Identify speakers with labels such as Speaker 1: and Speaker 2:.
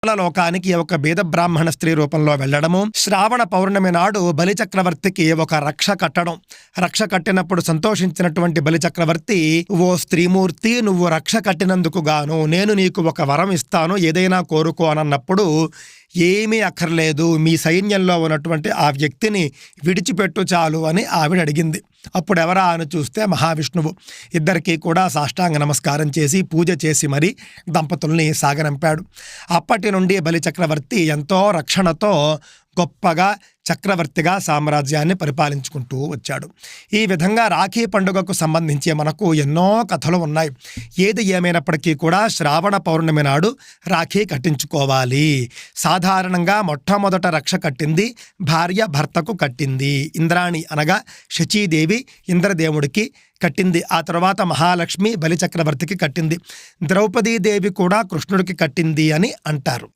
Speaker 1: లోకానికి ఒక బీద బ్రాహ్మణ స్త్రీ రూపంలో వెళ్లడము, శ్రావణ పౌర్ణమి నాడు బలిచక్రవర్తికి ఒక రక్ష కట్టడం. రక్ష కట్టినప్పుడు సంతోషించినటువంటి బలిచక్రవర్తి, ఓ స్త్రీమూర్తి, నువ్వు రక్ష కట్టినందుకు గాను నేను నీకు ఒక వరం ఇస్తాను, ఏదైనా కోరుకో అనన్నప్పుడు, ఏమీ అక్కర్లేదు, మీ సైన్యంలో ఉన్నటువంటి ఆ వ్యక్తిని విడిచిపెట్టు చాలు అని ఆవిడ అడిగింది. అప్పుడు ఎవరా అని చూస్తే మహావిష్ణువు. ఇద్దరికీ కూడా సాష్టాంగ నమస్కారం చేసి పూజ చేసి మరీ దంపతుల్ని సాగనంపాడు. అప్పటి నుండి బలిచక్రవర్తి ఎంతో రక్షణతో గొప్పగా చక్రవర్తిగా సామ్రాజ్యాన్ని పరిపాలించుకుంటూ వచ్చాడు. ఈ విధంగా రాఖీ పండుగకు సంబంధించి మనకు ఎన్నో కథలు ఉన్నాయి. ఏది ఏమైనప్పటికీ కూడా శ్రావణ పౌర్ణమి నాడు రాఖీ కట్టించుకోవాలి. సాధారణంగా మొట్టమొదట రక్ష కట్టింది భార్య భర్తకు కట్టింది. ఇంద్రాణి అనగా శచీదేవి ఇంద్రదేవుడికి కట్టింది. ఆ తర్వాత మహాలక్ష్మి బలిచక్రవర్తికి కట్టింది. ద్రౌపదీదేవి కూడా కృష్ణుడికి కట్టింది అని అంటారు.